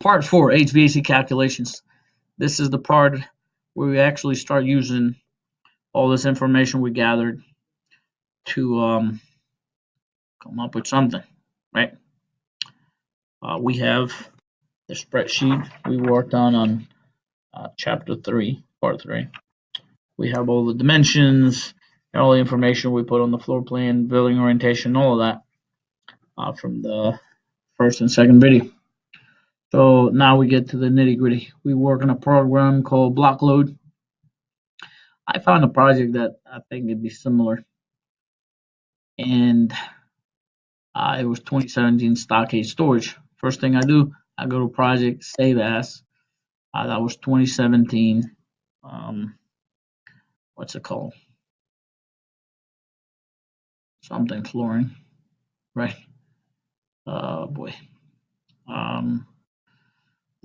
Part 4, HVAC calculations. This is the part where we actually start using all this information we gathered to come up with something, right? We have the spreadsheet we worked on chapter 3, part 3. We have all the dimensions and all the information we put on the floor plan, building orientation, all of that from the first and second video. So now we get to the nitty gritty. We work on a program called block load. I found a project that I think it'd be similar, and it was 2017 stockade storage. First thing I do, I go to project, save as. That was 2017. What's it called? Something flooring, right? Boy.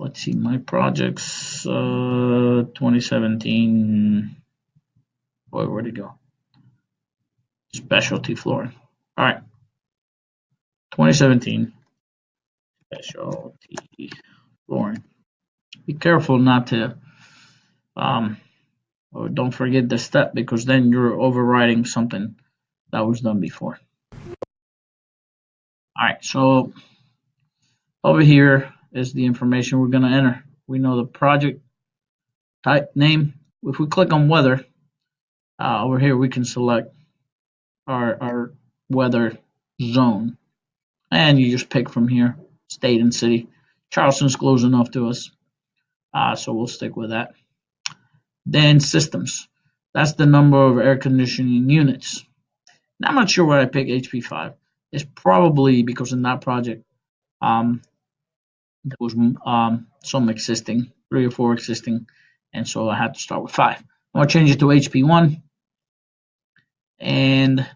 Let's see, my projects, 2017. Boy, where'd it go? Specialty flooring. All right. 2017. Specialty flooring. Be careful not to, or don't forget the step, because then you're overriding something that was done before. All right, so over here is the information we're going to enter. We know the project type name. If we click on weather, over here we can select our weather zone, and you just pick from here, state and city. Charleston's close enough to us, so we'll stick with that. Then systems. That's the number of air conditioning units. Now, I'm not sure why I pick HP5. It's probably because in that project, there was some existing, 3 or 4 existing, and so I had to start with 5. I'm going to change it to HP1, and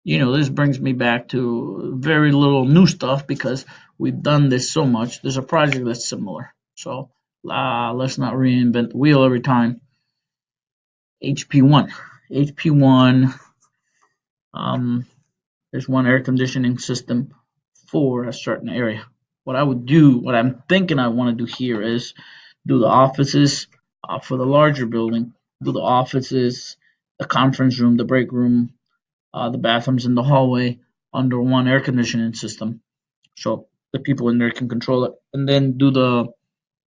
this brings me back to very little new stuff because we've done this so much. There's a project that's similar, so let's not reinvent the wheel every time. HP1. HP1, there's one air conditioning system for a certain area. What I would do, what I'm thinking I want to do here is do the offices for the larger building, do the offices, the conference room, the break room, the bathrooms in the hallway under one air conditioning system, so the people in there can control it, and then do the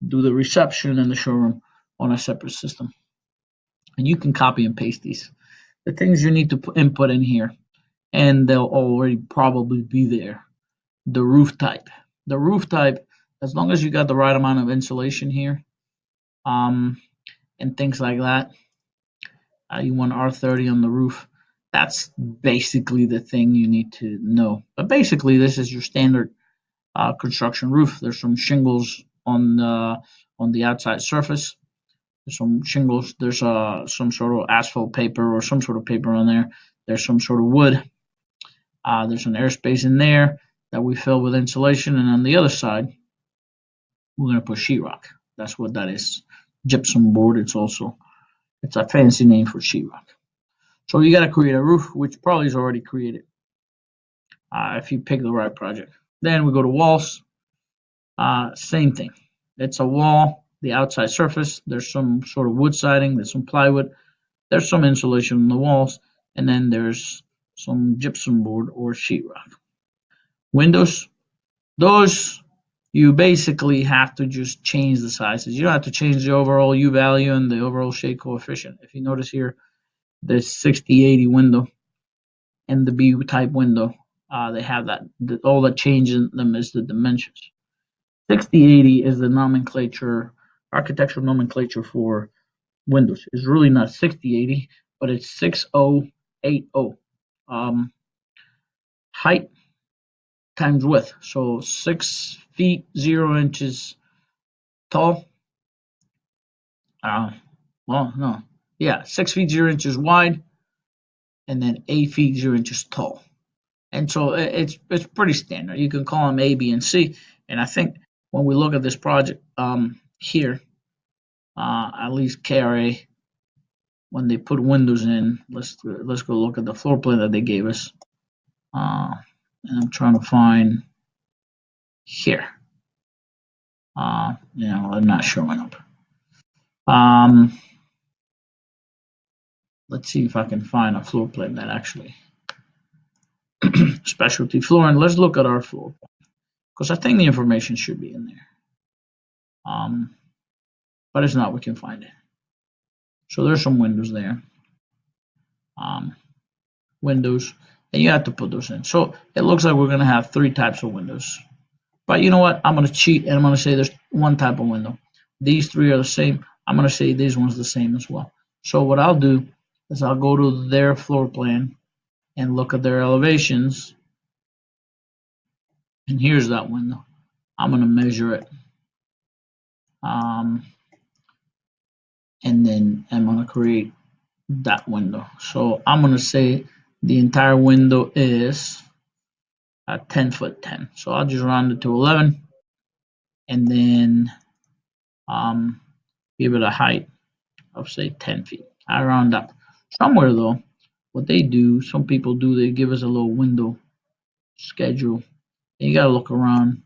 reception and the showroom on a separate system. And you can copy and paste these. The things you need to input in here, and they'll already probably be there. The roof type. The roof type, as long as you got the right amount of insulation here, and things like that, you want R30 on the roof. That's basically the thing you need to know. But basically, this is your standard construction roof. There's some shingles on the outside surface. There's some shingles. There's some sort of asphalt paper or some sort of paper on there. There's some sort of wood. There's an airspace in there that we fill with insulation, and on the other side, we're going to put sheetrock. That's what that is. Gypsum board. It's a fancy name for sheetrock. So you got to create a roof, which probably is already created if you pick the right project. Then we go to walls. Same thing. It's a wall, the outside surface. There's some sort of wood siding. There's some plywood. There's some insulation on the walls, and then there's some gypsum board or sheetrock. Windows, those you basically have to just change the sizes. You don't have to change the overall U value and the overall shade coefficient. If you notice here, the 60-80 window and the B type window, they have that. All that change in them is the dimensions. 60-80 is the nomenclature, architectural nomenclature for windows. It's really not 60-80, but it's 6080. Height times width. So 6 feet 0 inches tall. 6 feet 0 inches wide, and then 8 feet 0 inches tall. And so it's pretty standard. You can call them A, B, and C. And I think when we look at this project here, at least KRA, when they put windows in, let's go look at the floor plan that they gave us. And I'm trying to find here. They're not showing up. Um, let's see if I can find a floor plan that actually specialty flooring. Let's look at our floor because I think the information should be in there. Um, but it's not. We can find it. So there's some windows there. Um, windows, and you have to put those in. So it looks like we're going to have three types of windows. But you know what? I'm going to cheat and I'm going to say there's one type of window. These three are the same. I'm going to say this one's the same as well. So what I'll do is I'll go to their floor plan and look at their elevations. And here's that window. I'm going to measure it. Um, and then I'm going to create that window. So I'm going to say the entire window is 10 foot 10. So I'll just round it to 11 and then um, give it a height of say 10 feet. I round up. Somewhere though, what they do, some people do, they give us a little window schedule. And you gotta look around,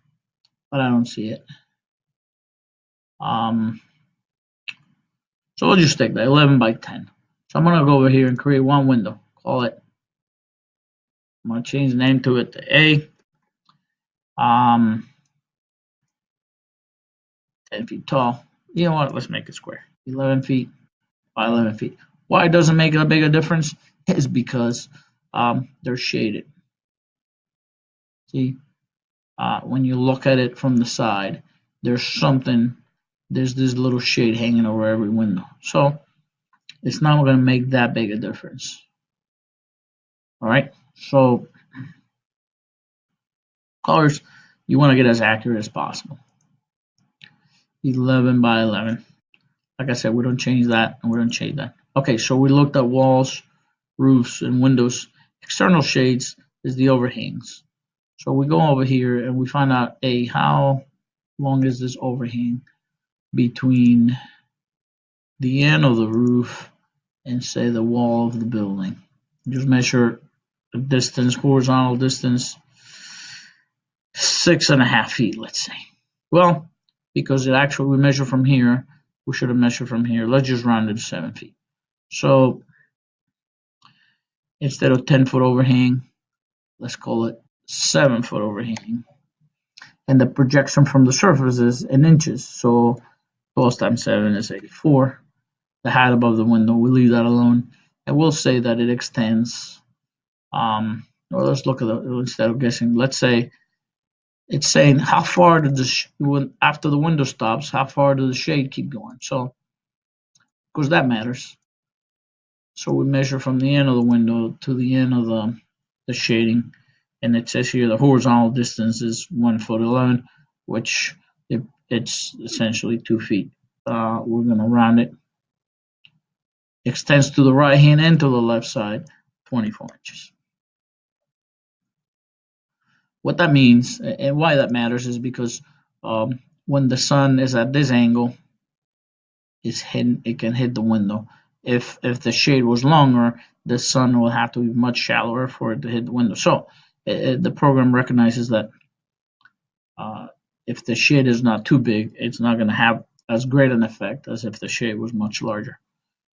but I don't see it. Um, so we'll just take that 11 by 10. So I'm gonna go over here and create one window. Call it. I'm gonna change the name to it to A. 10 feet tall. You know what? Let's make it square. 11 feet by 11 feet. Why it doesn't make a bigger difference is because they're shaded. See, when you look at it from the side, there's this little shade hanging over every window. So it's not going to make that big a difference. All right. So colors, you want to get as accurate as possible. 11 by 11. Like I said, we don't change that and we don't change that. Okay, so we looked at walls, roofs, and windows. External shades is the overhangs. So we go over here and we find out, how long is this overhang between the end of the roof and say the wall of the building. Just measure the distance, horizontal distance, 6.5 feet, let's say. Well, because it actually we measure from here, we should have measured from here. Let's just round it to 7 feet. So instead of 10-foot overhang, let's call it 7-foot overhang. And the projection from the surface is in inches. So 12 times 7 is 84. The height above the window, we leave that alone. And we'll say that it extends, or let's look at it instead of guessing. Let's say it's saying how far did after the window stops, how far does the shade keep going? So, because that matters. So we measure from the end of the window to the end of the shading, and it says here the horizontal distance is 1 foot 11, which it's essentially 2 feet. We're going to round it. Extends to the right hand and to the left side, 24 inches. What that means and why that matters is because when the sun is at this angle, it can hit the window. If the shade was longer, the sun will have to be much shallower for it to hit the window. So the program recognizes that if the shade is not too big, it's not going to have as great an effect as if the shade was much larger.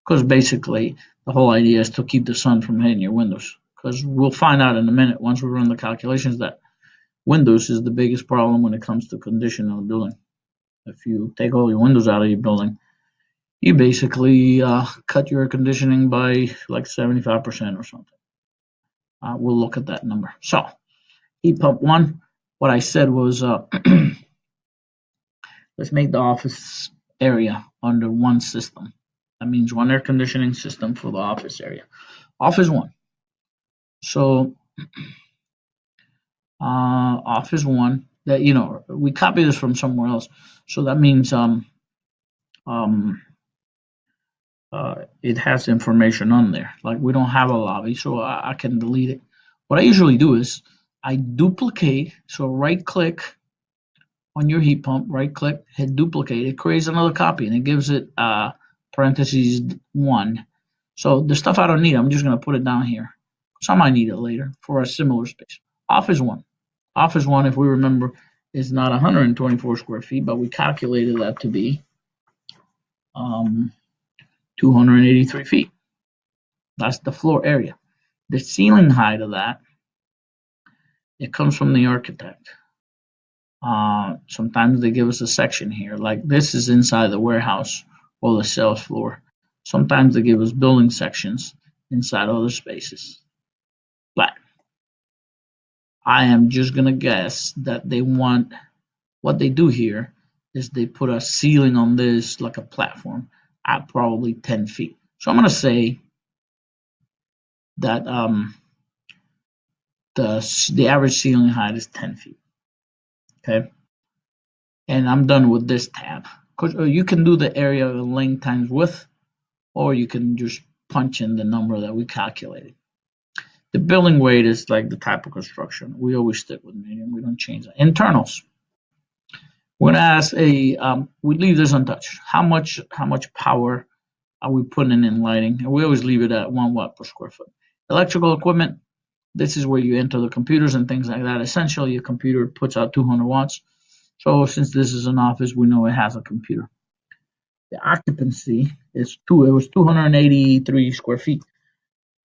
Because basically, the whole idea is to keep the sun from hitting your windows. Because we'll find out in a minute once we run the calculations that windows is the biggest problem when it comes to condition of a building. If you take all your windows out of your building, you basically cut your conditioning by like 75% or something. We'll look at that number. So, heat pump one, what I said was let's make the office area under one system. That means one air conditioning system for the office area. Office one. So, office one, that we copy this from somewhere else. So that means um, it has information on there. Like we don't have a lobby, so I can delete it. What I usually do is I duplicate. So right click on your heat pump, right click, hit duplicate. It creates another copy and it gives it parentheses 1. So the stuff I don't need, I'm just going to put it down here. So I might need it later for a similar space. Office one. Office one, if we remember, is not 124 square feet, but we calculated that to be 283 feet. That's the floor area. The ceiling height of that, it comes from the architect. Sometimes they give us a section here, like this is inside the warehouse or the sales floor. Sometimes they give us building sections inside other spaces. But I am just gonna guess that they want, what they do here is they put a ceiling on this like a platform at probably 10 feet. So I'm gonna say that the average ceiling height is 10 feet. Okay, and I'm done with this tab. You can do the area of length times width, or you can just punch in the number that we calculated. The building weight is like the type of construction. We always stick with medium. We don't change that. Internals. We're gonna ask we leave this untouched. How much power are we putting in lighting? And we always leave it at 1 watt per square foot. Electrical equipment. This is where you enter the computers and things like that. Essentially, your computer puts out 200 watts. So since this is an office, we know it has a computer. The occupancy is it was 283 square feet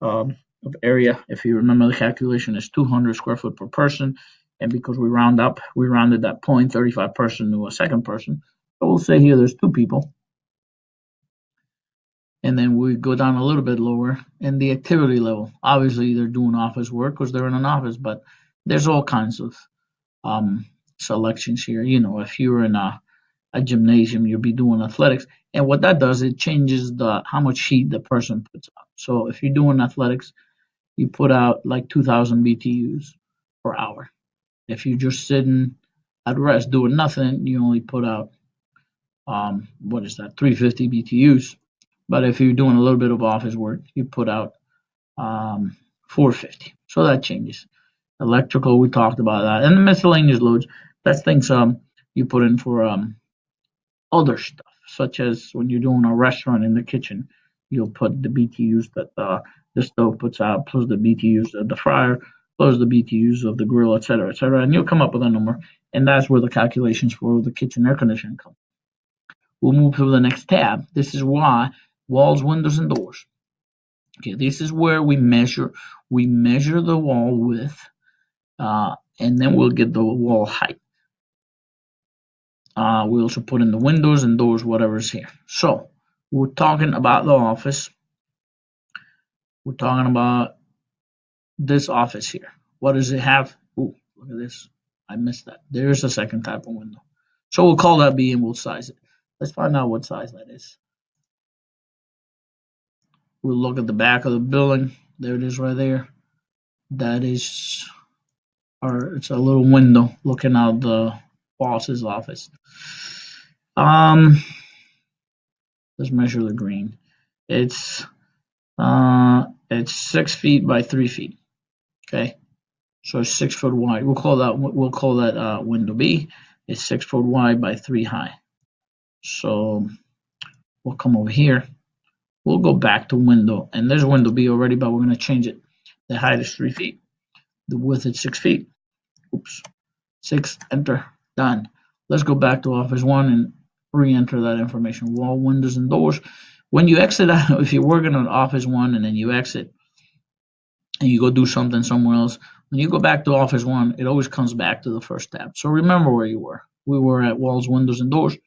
of area. If you remember, the calculation is 200 square foot per person. And because we rounded that point 35 person to a second person. So we'll say here there's 2 people. And then we go down a little bit lower in the activity level. Obviously, they're doing office work because they're in an office, but there's all kinds of um, selections here. You know, if you're in a gymnasium, you'll be doing athletics. And what that does, it changes the how much heat the person puts out. So if you're doing athletics, you put out like 2,000 BTUs per hour. If you're just sitting at rest doing nothing, you only put out what is that, 350 BTUs. But if you're doing a little bit of office work, you put out 450. So that changes. Electrical, we talked about that, and the miscellaneous loads. That's things you put in for other stuff, such as when you're doing a restaurant in the kitchen, you'll put the BTUs that the stove puts out, plus the BTUs of the fryer, plus the BTUs of the grill, etc., and you'll come up with a number. And that's where the calculations for the kitchen air conditioning come. We'll move to the next tab. This is why walls, windows, and doors. Okay, this is where we measure. We measure the wall width, and then we'll get the wall height. We also put in the windows and doors, whatever's here. So we're talking about the office. We're talking about this office here. What does it have? Ooh, look at this. I missed that. There's a second type of window. So we'll call that B and we'll size it. Let's find out what size that is. We'll look at the back of the building. There it is right there. That is, or it's a little window looking out the boss's office. Um, let's measure the green. It's 6 feet by 3 feet. Okay, so it's 6 foot wide. We'll call that window B. It's 6 foot wide by 3 high. So we'll come over here. We'll go back to window, and there's window B already, but we're going to change it. The height is 3 feet. The width is 6 feet. Oops. 6, enter, done. Let's go back to office 1 and re-enter that information. Wall, windows, and doors. When you exit out, if you're working on office 1 and then you exit and you go do something somewhere else, when you go back to office 1, it always comes back to the first tab. So remember where you were. We were at walls, windows, and doors.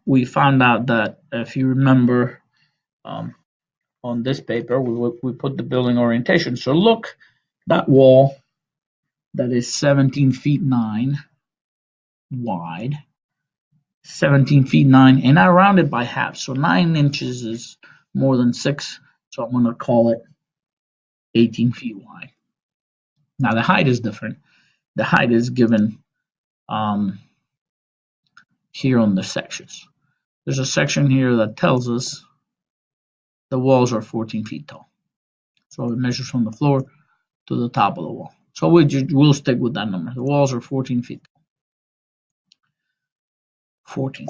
We found out that if you remember on this paper, we put the building orientation. So look, that wall that is 17 feet 9 wide, 17 feet 9, and I rounded by half. So 9 inches is more than 6. So I'm going to call it 18 feet wide. Now the height is different. The height is given here on the sections. There's a section here that tells us the walls are 14 feet tall. So it measures from the floor to the top of the wall. So we'll stick with that number. The walls are 14 feet tall. 14.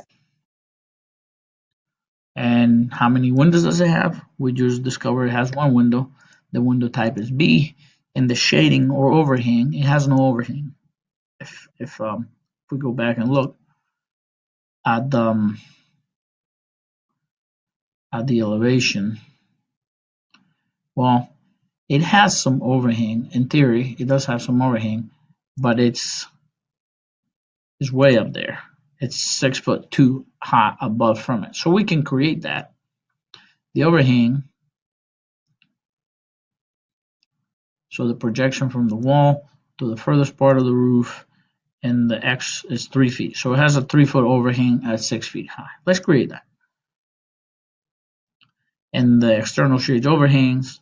And how many windows does it have? We just discovered it has 1 window. The window type is B, And the shading or overhang, it has no overhang. If we go back and look at the elevation, well, it has some overhang. In theory, it does have some overhang, but it's way up there. It's 6 foot too high above from it. So we can create that. The overhang, so the projection from the wall to the furthest part of the roof, and the X is 3 feet. So it has a 3 foot overhang at 6 feet high. Let's create that. And the external shades overhangs,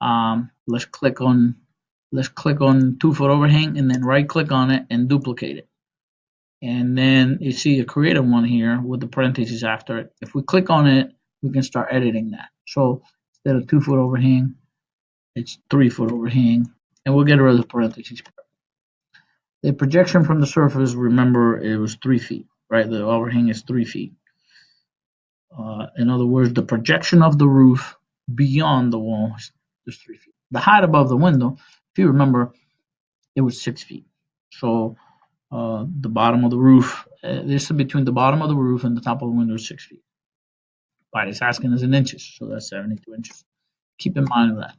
let's click on 2 foot overhang and then right click on it and duplicate it. And then you see a creative one here with the parentheses after it. If we click on it, we can start editing that. So instead of 2 foot overhang, it's 3 foot overhang, and we'll get rid of the parentheses. The projection from the surface, remember, it was 3 feet, right? The overhang is 3 feet. In other words, the projection of the roof beyond the wall is 3 feet. The height above the window, if you remember, it was 6 feet. So the bottom of the roof, this is between the bottom of the roof and the top of the window is 6 feet. But it's asking us in inches, so that's 72 inches. Keep in mind that.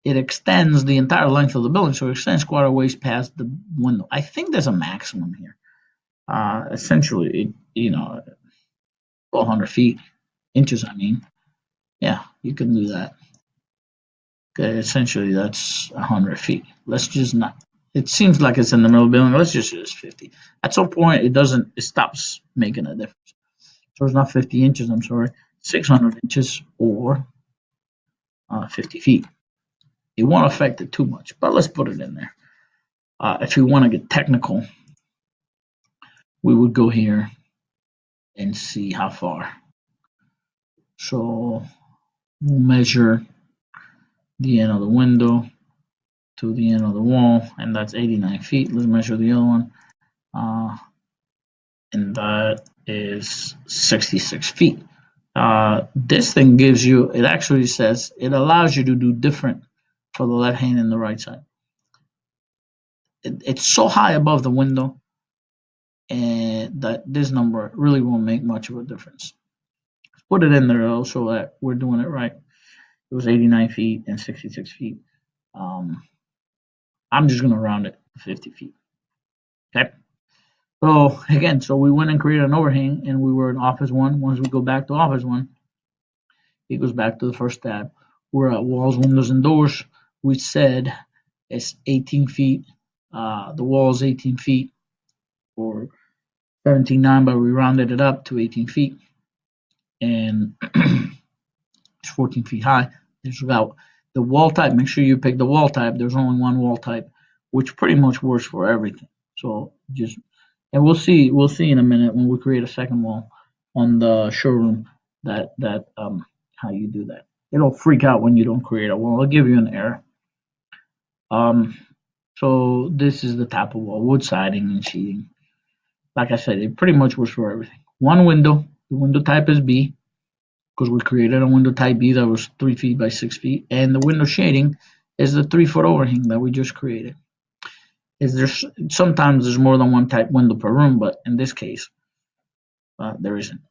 It extends the entire length of the building, so it extends quite a ways past the window. I think there's a maximum here. Essentially, 1,200 feet, inches, I mean. Yeah, you can do that. Okay, essentially, that's 100 feet. Let's just not. It seems like it's in the middle of the building. Let's just use 50. At some point, it stops making a difference. So it's not 50 inches, I'm sorry, 600 inches or 50 feet. It won't affect it too much, but let's put it in there. If you want to get technical, we would go here and see how far. So we'll measure the end of the window to the end of the wall, and that's 89 feet. Let's measure the other one, and that is 66 feet. This thing gives you, it actually says, it allows you to do different for the left hand and the right side. It's so high above the window and that this number really won't make much of a difference. Put it in there though so that we're doing it right. It was 89 feet and 66 feet. I'm just going to round it to 50 feet. Okay. So again, so we went and created an overhang and we were in office one. Once we go back to office one, it goes back to the first tab. We're at walls, windows, and doors. We said it's 18 feet. The wall is 18 feet or 17.9, but we rounded it up to 18 feet. And it's 14 feet high. There's about the wall type. Make sure you pick the wall type. There's only one wall type, which pretty much works for everything. So just, and we'll see in a minute when we create a second wall on the showroom that how you do that. It'll freak out when you don't create a wall. It'll give you an error. So this is the type of wall, wood siding and sheeting. Like I said, it pretty much works for everything. One window, the window type is B, because we created a window type B that was 3 feet by 6 feet, and the window shading is the 3 foot overhang that we just created. Sometimes there's more than one type window per room, but in this case, there isn't.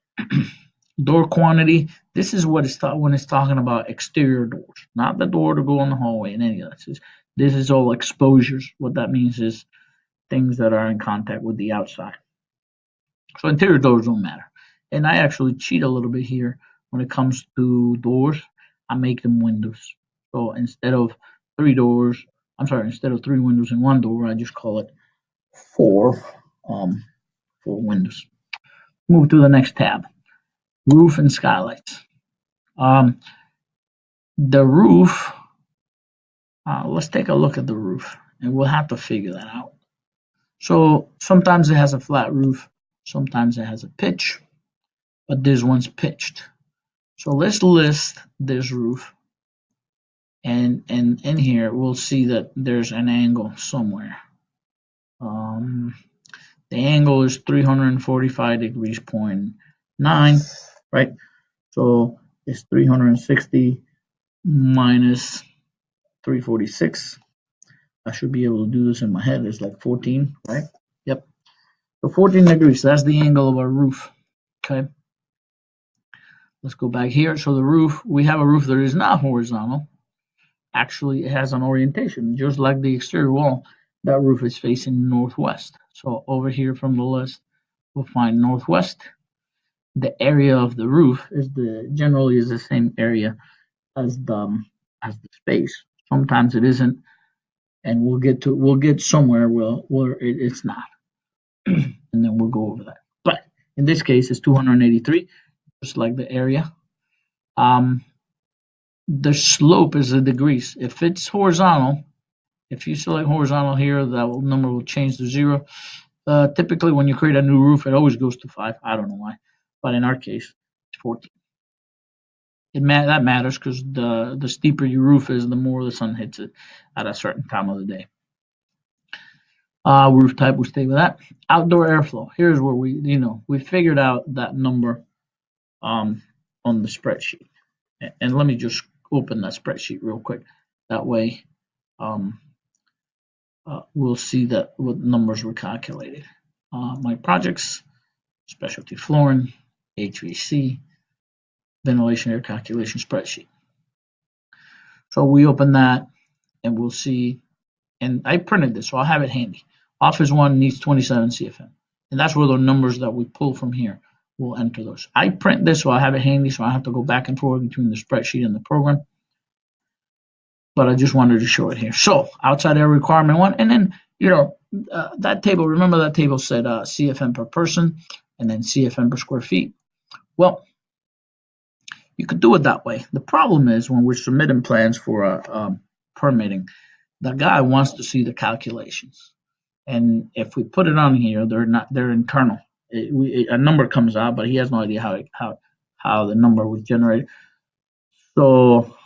Door quantity. This is what it's when it's talking about exterior doors, not the door to go in the hallway and any of that. This is all exposures. What that means is things that are in contact with the outside. So interior doors don't matter. And I actually cheat a little bit here when it comes to doors. I make them windows. So instead of three windows in one door, I just call it four windows. Move to the next tab. Roof and skylights. The roof, let's take a look at the roof and we'll have to figure that out. So sometimes it has a flat roof, sometimes it has a pitch, but this one's pitched. So let's list this roof, and in here we'll see that there's an angle somewhere. The angle is 345 degrees, 0.9, right? So it's 360 minus 346. I should be able to do this in my head. It's like 14, right? Yep. So 14 degrees, that's the angle of our roof. Okay. Let's go back here. So the roof, we have a roof that is not horizontal. Actually, it has an orientation, just like the exterior wall. That roof is facing northwest. So over here from the list, we'll find northwest. The area of the roof is generally is the same area as the space. Sometimes it isn't, and we'll get somewhere where it's not, and then we'll go over that. But in this case, it's 283, just like the area. Um, the slope is the degrees. If it's horizontal, if you select horizontal here, number will change to 0. Typically, when you create a new roof, it always goes to 5. I don't know why, but in our case, it's 14. That matters because the steeper your roof is, the more the sun hits it at a certain time of the day. Roof type, we stay with that. Outdoor airflow. Here's where we figured out that number on the spreadsheet. And let me just open that spreadsheet real quick. That way, we'll see that what numbers were calculated. My projects, specialty flooring, HVAC, ventilation air calculation spreadsheet. So we open that and we'll see, and I printed this, so I'll have it handy. Office 1 needs 27 CFM, and that's where the numbers that we pull from here will enter those. I print this, so I have it handy, so I have to go back and forth between the spreadsheet and the program. But I just wanted to show it here. So outside air requirement 1, and then that table. Remember that table said CFM per person, and then CFM per square feet. Well, you could do it that way. The problem is when we're submitting plans for permitting, the guy wants to see the calculations. And if we put it on here, they're internal. A number comes out, but he has no idea how the number was generated. So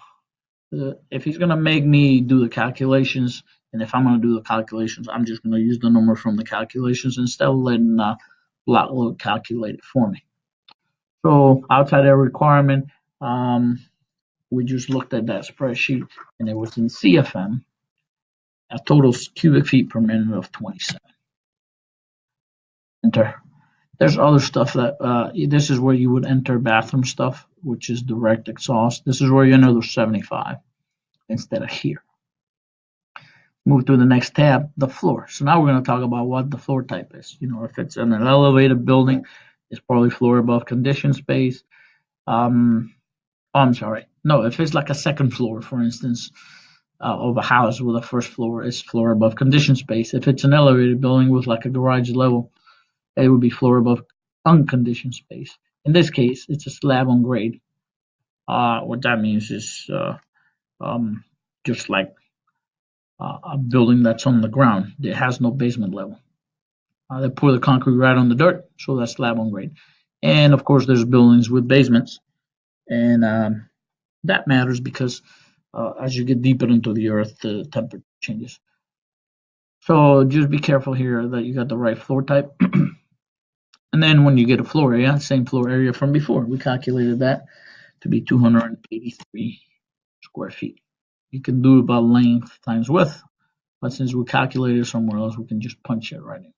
if he's going to make me do the calculations, and if I'm going to do the calculations, I'm just going to use the number from the calculations instead of letting Blockload calculate it for me. So outside air requirement, we just looked at that spreadsheet, and it was in CFM, a total cubic feet per minute of 27. Enter. There's other stuff that this is where you would enter bathroom stuff, which is direct exhaust. This is where you enter the 75 instead of here. Move to the next tab, the floor. So now we're going to talk about what the floor type is. If it's in an elevated building, it's probably floor above conditioned space. I'm sorry. No, if it's like a second floor, for instance, of a house with a first floor, it's floor above conditioned space. If it's an elevated building with like a garage level, it would be floor above unconditioned space. In this case, it's a slab on grade. What that means is just like a building that's on the ground. It has no basement level. They pour the concrete right on the dirt, so that's slab on grade. And of course, there's buildings with basements, and that matters because as you get deeper into the earth, the temperature changes. So just be careful here that you got the right floor type. And then when you get a floor area, same floor area from before, we calculated that to be 283 square feet. You can do it by length times width, but since we calculated somewhere else, we can just punch it right in.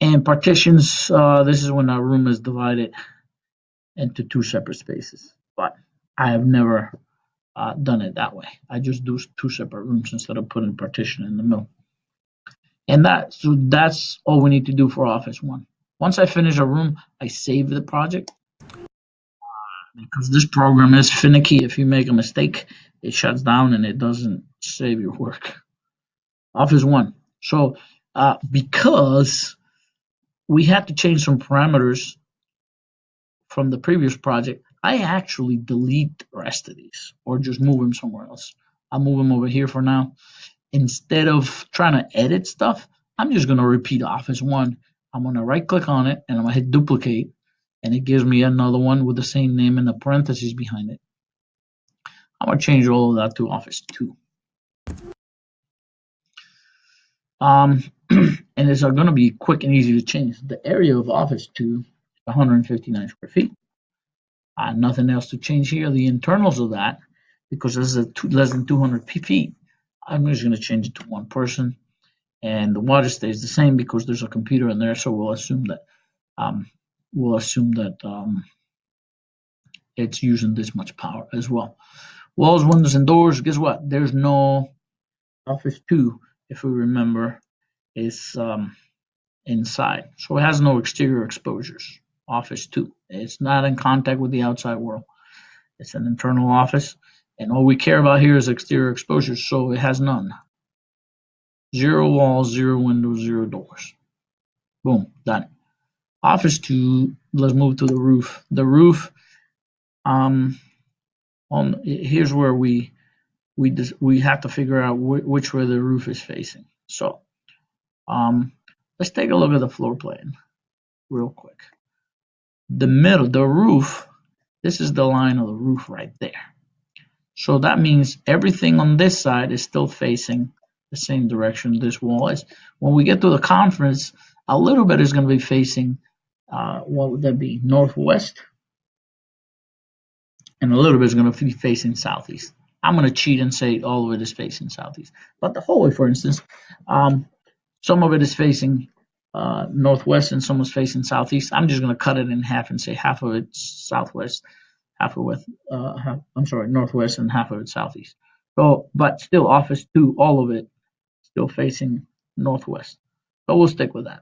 And partitions, this is when our room is divided into 2 separate spaces. But I have never done it that way. I just do 2 separate rooms instead of putting partition in the middle. And that's all we need to do for Office 1. Once I finish a room, I save the project because this program is finicky. If you make a mistake, it shuts down and it doesn't save your work. Office 1. So because we had to change some parameters from the previous project, I actually delete the rest of these or just move them somewhere else. I'll move them over here for now. Instead of trying to edit stuff, I'm just going to repeat Office 1. I'm going to right click on it and I'm going to hit duplicate, and it gives me another one with the same name and the parentheses behind it. I'm going to change all of that to Office 2. And it's going to be quick and easy to change. The area of Office 2 is 159 square feet. Nothing else to change here. The internals of that because this is less than 200 feet, I'm just going to change it to one person. And the water stays the same because there's a computer in there, so um, we'll assume that it's using this much power as well. Walls, windows, and doors. Guess what? There's no Office 2, if we remember, is inside, so it has no exterior exposures. Office 2. It's not in contact with the outside world. It's an internal office, and all we care about here is exterior exposures, so it has none. Zero walls, zero windows, zero doors. Boom, done. Office 2, let's move to the roof. The roof, here's where we have to figure out which way the roof is facing. So let's take a look at the floor plan real quick. The roof, this is the line of the roof right there. So that means everything on this side is still facing the same direction this wall is. When we get to the conference, a little bit is going to be facing, what would that be, northwest? And a little bit is going to be facing southeast. I'm going to cheat and say all of it is facing southeast. But the hallway, for instance, some of it is facing northwest and some is facing southeast. I'm just going to cut it in half and say half of it's southwest, half of it, northwest, and half of it southeast. So, but still, Office 2, all of it still facing northwest. So we'll stick with that.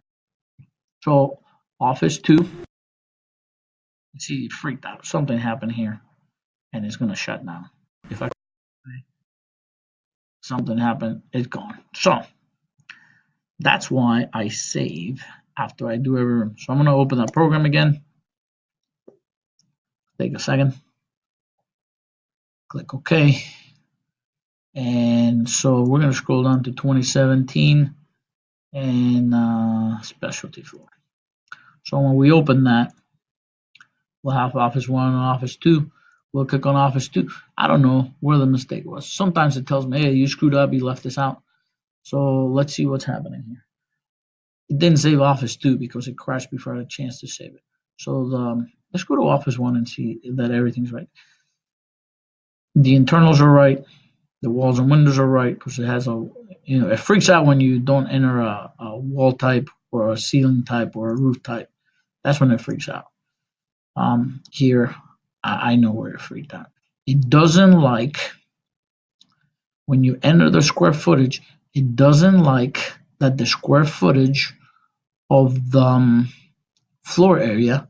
So Office 2, let's see, it freaked out. Something happened here, and it's going to shut down. If I something happened, it's gone. So that's why I save after I do every room. So I'm going to open that program again. Take a second. Click OK. And so we're going to scroll down to 2017 and specialty floor. So when we open that, we'll have Office 1 and Office 2. We'll click on Office 2. I don't know where the mistake was. Sometimes it tells me, hey, you screwed up, you left this out. So let's see what's happening here. It didn't save Office 2 because it crashed before I had a chance to save it. So let's go to Office 1 and see that everything's right. The internals are right. The walls and windows are right because it has it freaks out when you don't enter a wall type or a ceiling type or a roof type. That's when it freaks out. Here, I know where it freaked out. It doesn't like when you enter the square footage, it doesn't like that the square footage of the floor area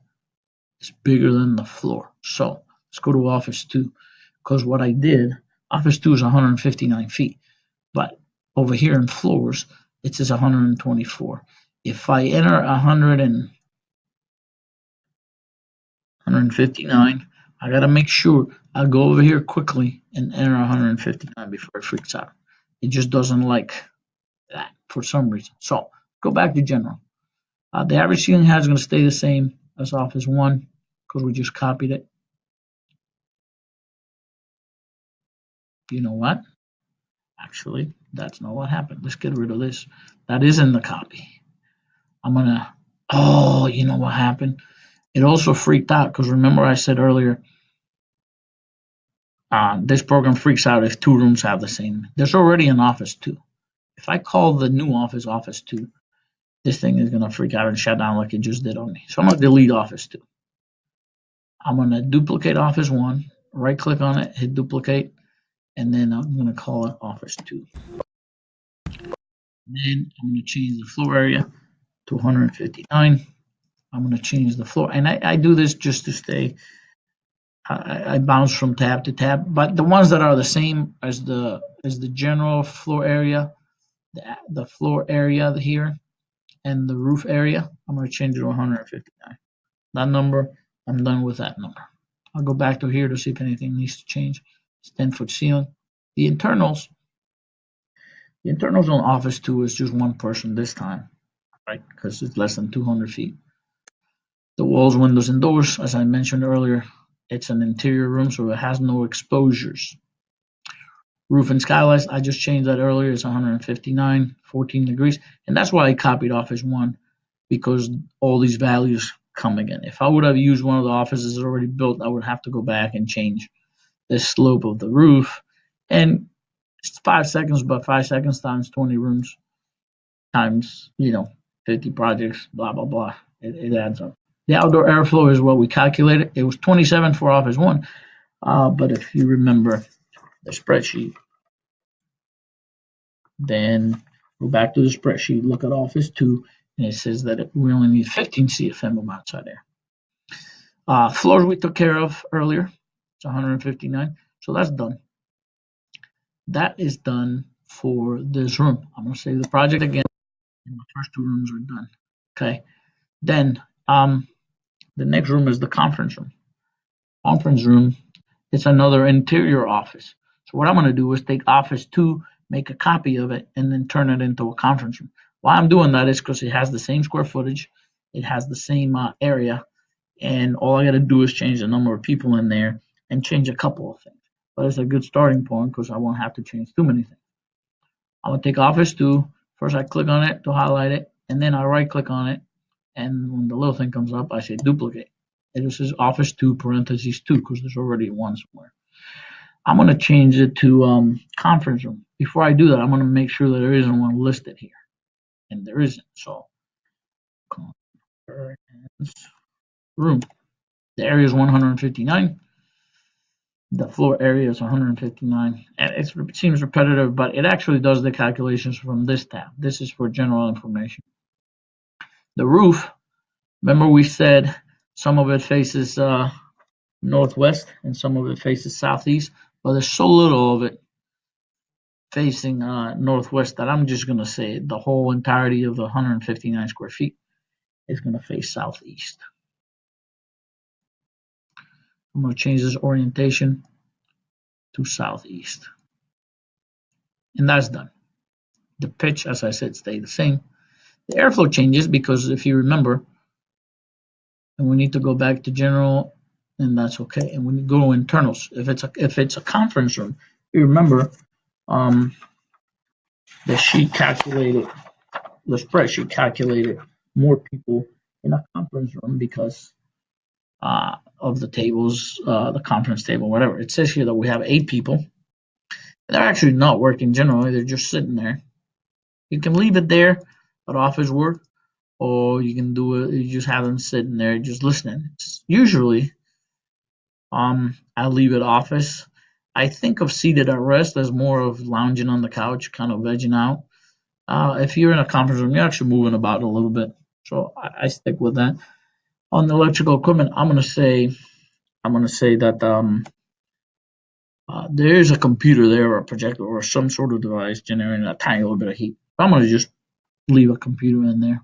is bigger than the floor. So let's go to Office 2 because what I did, Office 2 is 159 feet, but over here in floors, it says 124. If I enter 159, I gotta make sure I go over here quickly and enter 159 before it freaks out. It just doesn't like that for some reason. So go back to general. The average ceiling height is going to stay the same as Office 1 because we just copied it. You know what? Actually, that's not what happened. Let's get rid of this. That is in the copy. I'm going to, oh, you know what happened? It also freaked out because remember I said earlier, this program freaks out if two rooms have the same. There's already an Office 2. If I call the new office Office 2, this thing is going to freak out and shut down like it just did on me. So I'm going to delete Office 2. I'm going to duplicate Office 1, right click on it, hit duplicate, and then I'm going to call it Office 2. Then I'm going to change the floor area to 159. I'm going to change the floor, and I do this just to stay. I bounce from tab to tab, but the ones that are the same as the general floor area, the floor area here, and the roof area, I'm going to change it to 159. That number, I'm done with that number. I'll go back to here to see if anything needs to change. It's 10-foot ceiling. The internals on Office 2 is just one person this time, right? Because it's less than 200 feet. The walls, windows, and doors, as I mentioned earlier, it's an interior room, so it has no exposures. Roof and skylights, I just changed that earlier. It's 159, 14 degrees. And that's why I copied Office 1, because all these values come again. If I would have used one of the offices already built, I would have to go back and change the slope of the roof, and it's 5 seconds, but 5 seconds times 20 rooms times 50 projects, blah blah blah. It adds up. The outdoor airflow is what we calculated. It was 27 for office one, but if you remember the spreadsheet, then go back to the spreadsheet, look at office two, and it says that we only need 15 CFM of outside air. Floors we took care of earlier. It's 159, so that's done. That is done for this room. I'm going to save the project again, and the first two rooms are done. Okay. Then the next room is the conference room. Conference room, it's another interior office. So what I'm going to do is take office two, make a copy of it, and then turn it into a conference room. Why I'm doing that is because it has the same square footage, it has the same area, and all I got to do is change the number of people in there and change a couple of things. But it's a good starting point because I won't have to change too many things. I'm going to take Office 2. First, I click on it to highlight it, and then I right click on it. And when the little thing comes up, I say duplicate. And this is Office 2 parentheses 2 because there's already one somewhere. I'm going to change it to conference room. Before I do that, I'm going to make sure that there isn't one listed here. And there isn't. So, conference room. The area is 159. The floor area is 159. And it seems repetitive, but it actually does the calculations from this tab. This is for general information. The roof, remember we said some of it faces northwest and some of it faces southeast, but there's so little of it facing northwest that I'm just going to say the whole entirety of the 159 square feet is going to face southeast. I'm going to change this orientation to southeast. And that's done. The pitch, as I said, stayed the same. The airflow changes because if you remember, and we need to go back to general, and that's okay. And when you go to internals, if it's a conference room, you remember the spreadsheet calculated more people in a conference room because of the tables, the conference table, whatever. It says here that we have 8 people. They're actually not working generally, they're just sitting there. You can leave it there at office work, or you can do it, you just have them sitting there just listening. It's usually, I leave it office. I think of seated at rest as more of lounging on the couch, kind of vegging out. If you're in a conference room, you're actually moving about a little bit. So I stick with that. On the electrical equipment, I'm gonna say that there is a computer there or a projector or some sort of device generating a tiny little bit of heat. I'm gonna just leave a computer in there.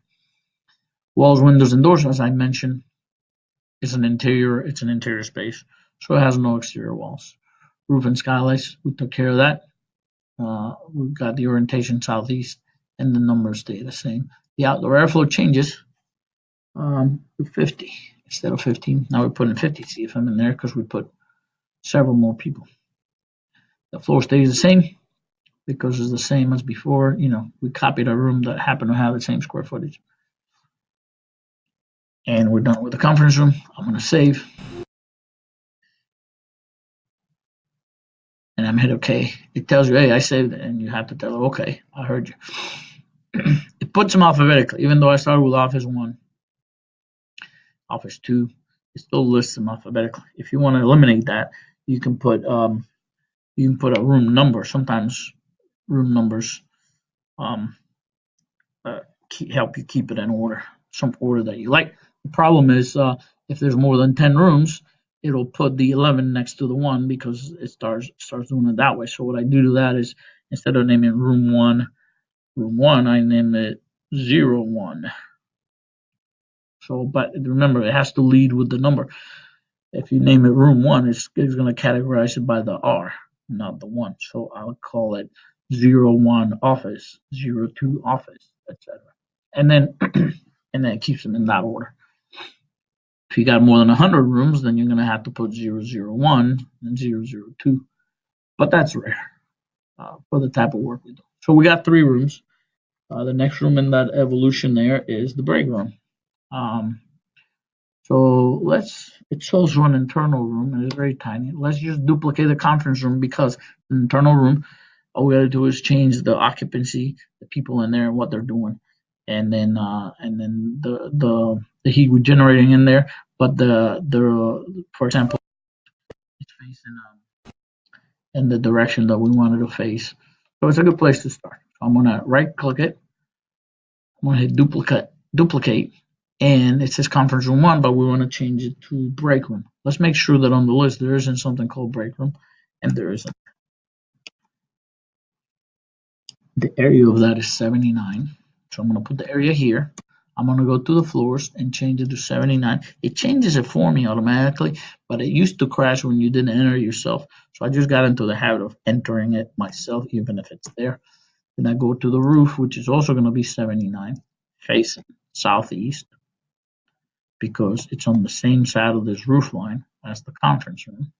Walls, windows, and doors, as I mentioned, it's an interior space, so it has no exterior walls. Roof and skylights, we took care of that. We've got the orientation southeast, and the numbers stay the same. The outdoor airflow changes to 50 instead of 15. Now we're putting 50 CFM in there because we put several more people. The floor stays the same because it's the same as before. We copied a room that happened to have the same square footage. And we're done with the conference room. I'm going to save. And I'm hit OK. It tells you, hey, I saved it. And you have to tell it, OK, I heard you. It puts them alphabetically. Even though I started with Office 1, Office 2, it still lists them alphabetically. If you want to eliminate that, you can put a room number. Sometimes room numbers help you keep it in order, some order that you like. The problem is if there's more than 10 rooms, it'll put the 11 next to the 1 because it starts doing it that way. So what I do to that is instead of naming room 1, I name it 01. So, but remember, it has to lead with the number. If you name it room 1, it's going to categorize it by the R, not the 1. So I'll call it 01 office, 02 office, etc. And then it keeps them in that order. If you got more than 100 rooms, then you're going to have to put 001 and 002. But that's rare for the type of work we do. So we got 3 rooms. The next room in that evolution there is the break room. So it shows one internal room and it's very tiny. Let's just duplicate the conference room because the internal room, all we gotta do is change the occupancy, the people in there and what they're doing. And then the heat we're generating in there, but the for example, it's facing in the direction that we wanted to face. So it's a good place to start. So I'm gonna right click it. I'm gonna hit duplicate, and it says conference room one, but we want to change it to break room. Let's make sure that on the list there isn't something called break room, and there isn't. The area of that is 79, so I'm gonna put the area here. I'm gonna go to the floors and change it to 79. It changes it for me automatically, but it used to crash when you didn't enter yourself. So I just got into the habit of entering it myself, even if it's there. Then I go to the roof, which is also going to be 79, facing southeast, because it's on the same side of this roof line as the conference room.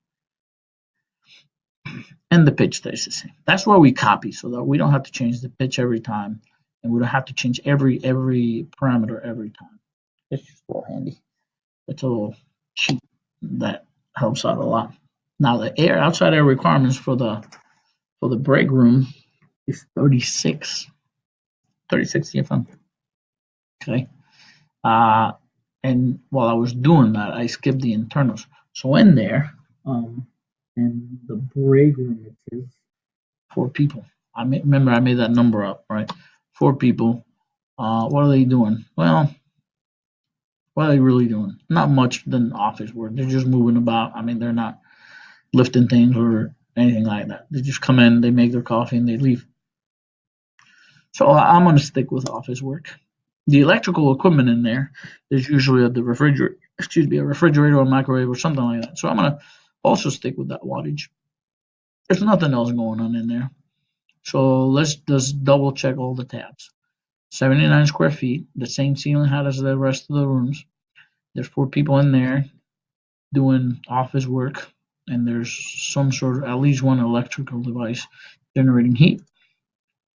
And the pitch stays the same. That's why we copy, so that we don't have to change the pitch every time, and we don't have to change every parameter every time. It's just a little handy. It's a little cheap that helps out a lot. Now the outside air requirements for the break room is 36 CFM. Okay. Uh, and while I was doing that, I skipped the internals. So in there, in the break room, it says 4 people. Remember I made that number up, right? 4 people. What are they doing? Well, what are they really doing? Not much than office work. They're just moving about. I mean, they're not lifting things or anything like that. They just come in, they make their coffee, and they leave. So I'm going to stick with office work. The electrical equipment in there is usually at the a refrigerator or microwave or something like that. So I'm going to also stick with that wattage. There's nothing else going on in there. So let's just double check all the tabs. 79 square feet, the same ceiling height as the rest of the rooms. There's 4 people in there doing office work, and there's some sort of, at least one electrical device generating heat.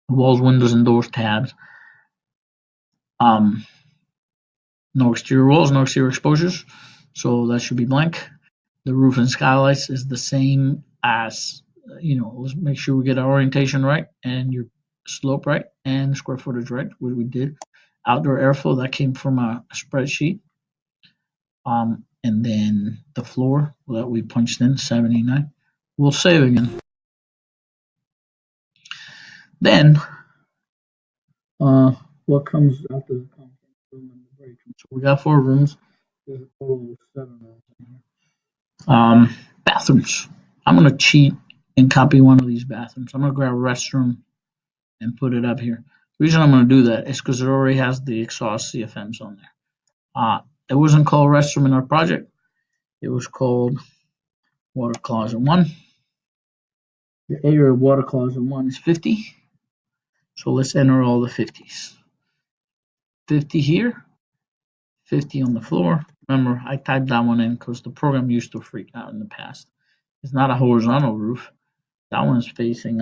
Walls, windows, and doors tabs. No exterior walls, no exterior exposures, so that should be blank. The roof and skylights is the same as, let's make sure we get our orientation right and your slope right and square footage right, which we did. Outdoor airflow, that came from a spreadsheet. And then the floor that we punched in, 79. We'll save again. Then, what comes after the conference room and the break room? So we got 4 rooms. There's a total of 7 rooms in here. Bathrooms. I'm going to cheat and copy one of these bathrooms. I'm going to grab restroom and put it up here. The reason I'm going to do that is because it already has the exhaust CFMs on there. It wasn't called restroom in our project. It was called water closet 1. The area of water closet 1 is 50. So let's enter all the 50s. 50 here, 50 on the floor. Remember, I typed that one in because the program used to freak out in the past. It's not a horizontal roof. That one's facing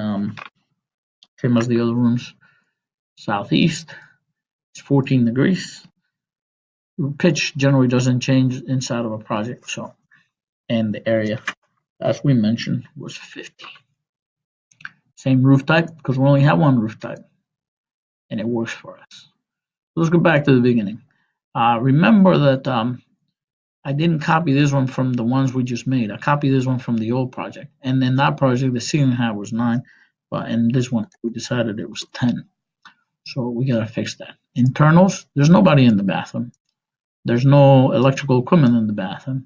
same as the other rooms. Southeast. It's 14 degrees. Pitch generally doesn't change inside of a project, so, and the area, as we mentioned, was 50. Same roof type, because we only have one roof type, and it works for us. Let's go back to the beginning. Remember that I didn't copy this one from the ones we just made. I copied this one from the old project, and in that project, the ceiling height was 9, but in this one, we decided it was 10. So we gotta fix that. Internals, there's nobody in the bathroom. There's no electrical equipment in the bathroom,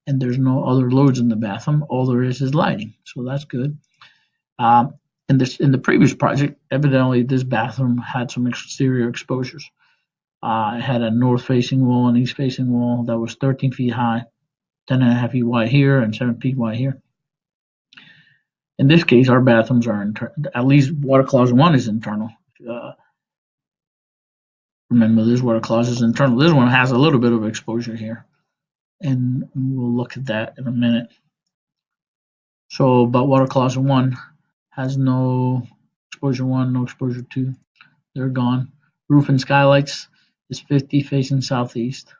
and there's no other loads in the bathroom. All there is lighting, so that's good. In the previous project, evidently this bathroom had some exterior exposures. It had a north-facing wall and east-facing wall that was 13 feet high, 10.5 feet wide here, and 7 feet wide here. In this case, our bathrooms are at least water closet 1 is internal. Remember, this water closet is internal. This one has a little bit of exposure here, and we'll look at that in a minute. So, but water closet 1 has no exposure 1, no exposure 2. They're gone. Roof and skylights is 50 facing southeast.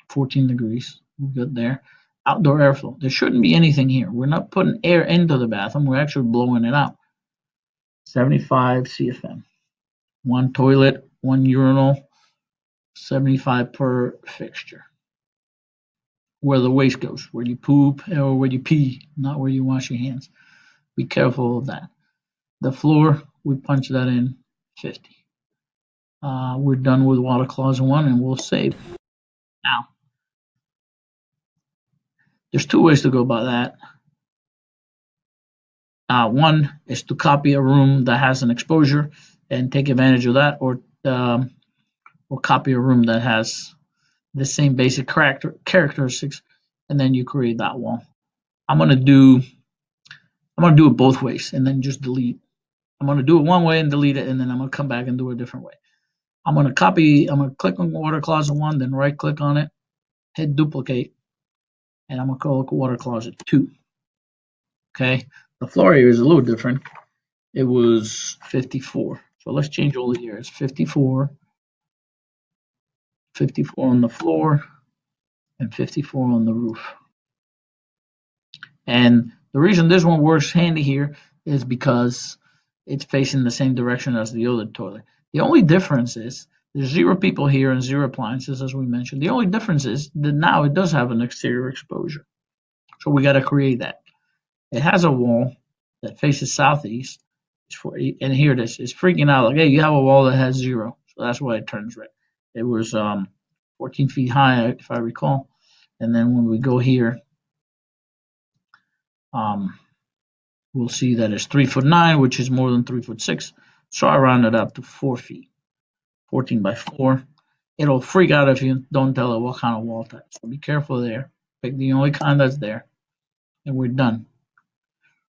14 degrees. We're good there. Outdoor airflow. There shouldn't be anything here. We're not putting air into the bathroom. We're actually blowing it out. 75 CFM. One toilet, one urinal, 75 per fixture. Where the waste goes, where you poop or where you pee, not where you wash your hands. Be careful of that. The floor, we punch that in 50. We're done with water closet 1 and we'll save. Now, there's 2 ways to go about that. One is to copy a room that has an exposure and take advantage of that, or copy a room that has the same basic characteristics, and then you create that wall. I'm gonna do it both ways and then just delete. I'm gonna do it one way and delete it, and then I'm gonna come back and do it a different way. I'm gonna click on water closet 1, then right click on it, hit duplicate, and I'm gonna call it water closet 2. Okay, the floor area is a little different. It was 54. So let's change all the years. 54, 54 on the floor, and 54 on the roof. And the reason this one works handy here is because it's facing the same direction as the other toilet. The only difference is there's 0 people here and 0 appliances, as we mentioned. The only difference is that now it does have an exterior exposure. So we got to create that. It has a wall that faces southeast. And here it is. It's freaking out like, hey, you have a wall that has 0. So that's why it turns red. It was 14 feet high, if I recall. And then when we go here, we'll see that it's 3'9", which is more than 3'6". So I rounded up to 4 feet, 14 by 4. It'll freak out if you don't tell it what kind of wall type. So be careful there. Pick the only kind that's there, and we're done.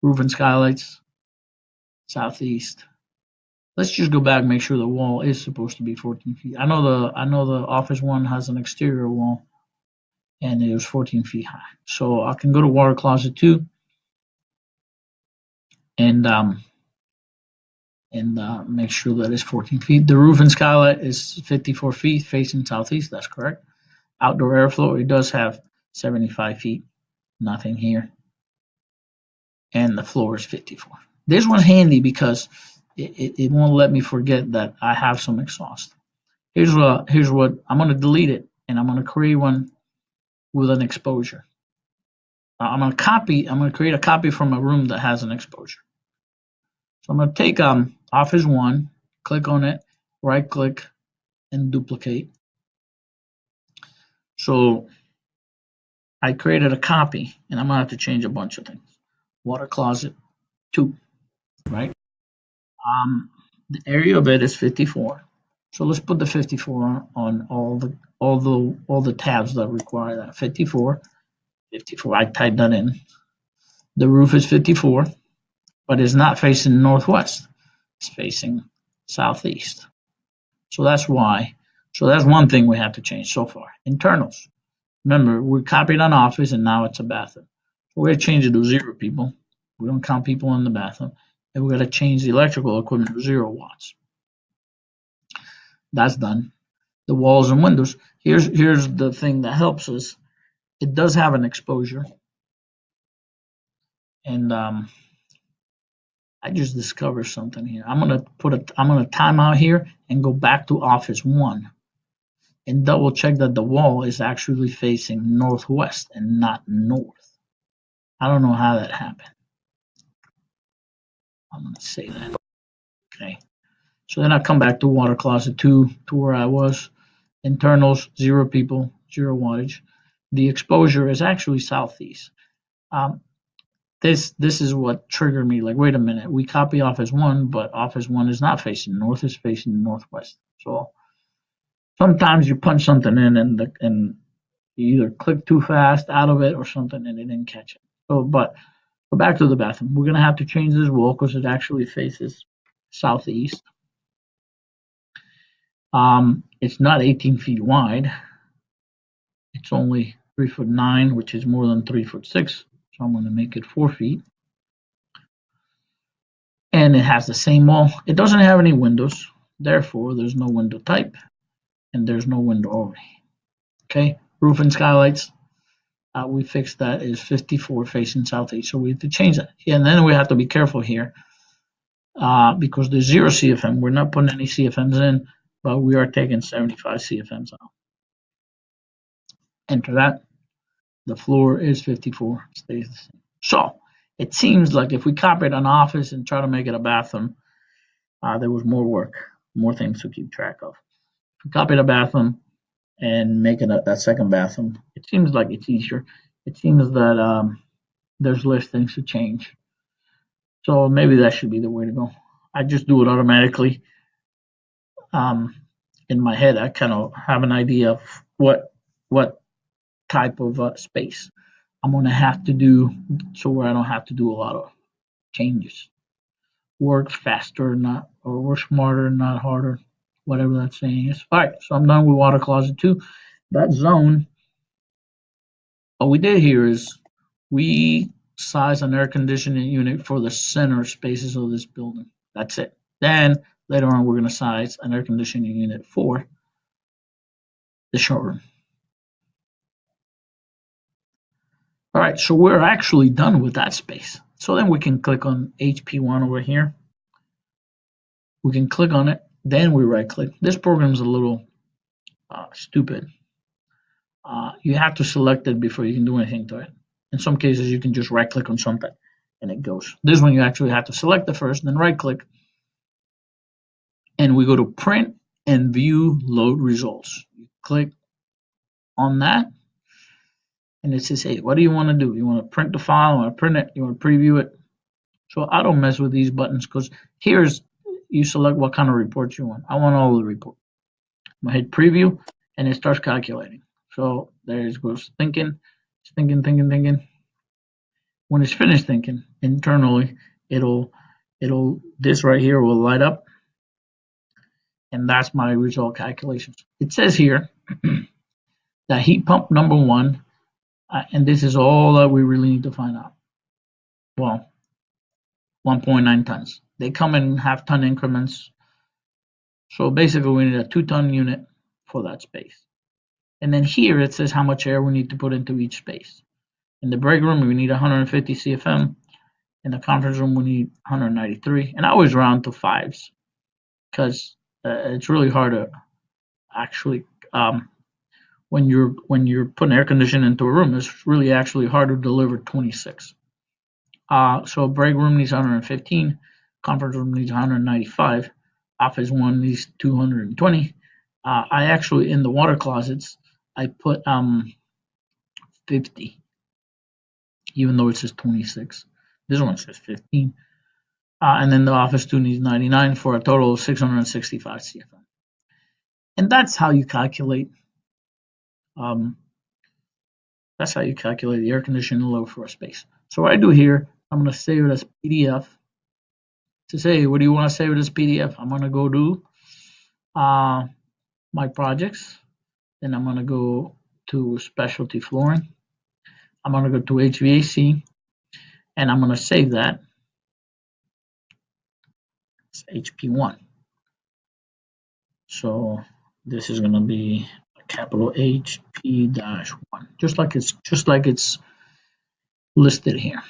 Roof and skylights, southeast. Let's just go back and make sure the wall is supposed to be 14 feet. I know the office one has an exterior wall, and it was 14 feet high. So I can go to water closet 2, and make sure that it's 14 feet. The roof and skylight is 54 feet facing southeast. That's correct. Outdoor airflow, it does have 75 feet. Nothing here. And the floor is 54. This one's handy because it won't let me forget that I have some exhaust. Here's what I'm going to delete it, and I'm going to create one with an exposure. I'm going to create a copy from a room that has an exposure. So I'm going to take Office 1, click on it, right click, and duplicate. So I created a copy, and I'm going to have to change a bunch of things. Water closet 2, right? The area of it is 54. So let's put the 54 on all the tabs that require that. 54, 54. I typed that in. The roof is 54, but it's not facing northwest. It's facing southeast. So that's why. So that's one thing we have to change so far. Internals. Remember, we copied on office, and now it's a bathroom. So we're going to change it to 0 people. We don't count people in the bathroom. And we're going to change the electrical equipment to 0 watts. That's done. The walls and windows. Here's the thing that helps us. It does have an exposure. And I just discovered something here. I'm gonna time out here and go back to Office 1 and double check that the wall is actually facing northwest and not north. I don't know how that happened. I'm gonna say that. Okay. So then I come back to water closet 2 to where I was. Internals, 0 people, 0 wattage. The exposure is actually southeast. This is what triggered me. Like, wait a minute, we copy Office 1, but Office 1 is not facing north; it's facing northwest. So sometimes you punch something in, and you either click too fast out of it or something, and it didn't catch it. So, but go back to the bathroom. We're gonna have to change this wall because it actually faces southeast. It's not 18 feet wide. It's only 3'9", which is more than 3'6". So I'm going to make it 4 feet. And it has the same wall. It doesn't have any windows. Therefore, there's no window type. And there's no window overlay. Okay. Roof and skylights, we fixed that is 54 facing southeast, so we have to change that. Yeah, and then we have to be careful here because there's 0 CFM. We're not putting any CFMs in, but we are taking 75 CFMs out. Enter that. The floor is 54, stays the same. So it seems like if we copied an office and try to make it a bathroom, there was more work, more things to keep track of. If we copied a bathroom and make it that second bathroom, it seems like it's easier. It seems that there's less things to change. So maybe that should be the way to go. I just do it automatically. In my head, I kind of have an idea of what type of space I'm gonna have to do, so where I don't have to do a lot of changes. Work faster, not or work smarter, not harder, whatever that saying is. All right, so I'm done with water closet 2. That zone, what we did here is we size an air conditioning unit for the center spaces of this building. That's it. Then later on, we're going to size an air conditioning unit for the showroom. All right, so we're actually done with that space. So then we can click on HP1 over here. We can click on it, then we right click. This program is a little stupid. You have to select it before you can do anything to it. In some cases, you can just right click on something and it goes. This one, you actually have to select it first, then right click, and we go to print and view load results. You click on that, and it says, hey, what do you want to do? You want to print the file, you want to print it, you want to preview it. So I don't mess with these buttons because here's, you select what kind of report you want. I want all the report. I'm going to hit preview, and it starts calculating. So there it goes, thinking. When it's finished thinking, internally, this right here will light up, and that's my result calculations. It says here that heat pump number 1, and this is all that we really need to find out. Well, 1.9 tons. They come in half-ton increments. So basically, we need a 2-ton unit for that space. And then here it says how much air we need to put into each space. In the break room, we need 150 CFM. In the conference room, we need 193. And I always round to 5s because it's really hard to actually, when you're putting air conditioning into a room, it's really actually hard to deliver 26. So break room needs 115, conference room needs 195, office 1 needs 220. I actually, in the water closets, I put 50, even though it says 26. This one says 15. And then the office 2 needs 99 for a total of 665 CFM. And that's how you calculate the air conditioning load for a space. So what I do here, I'm going to save it as PDF. To say, what do you want to save it as PDF? I'm going to go to my projects. Then I'm going to go to specialty flooring. I'm going to go to HVAC, and I'm going to save that. It's HP1. So this is going to be a capital HP-1, just like it's listed here.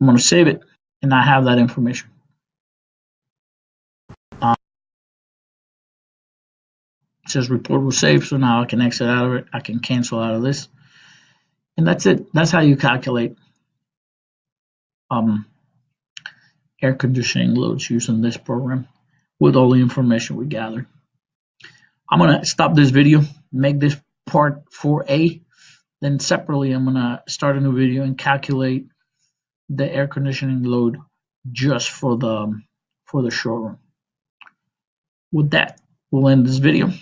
I'm going to save it, and I have that information. It says report was saved, so now I can exit out of it. I can cancel out of this, and that's it. That's how you calculate air conditioning loads using this program with all the information we gathered. I'm going to stop this video, make this part 4A, then separately I'm going to start a new video and calculate the air conditioning load just for the showroom. With that, we'll end this video.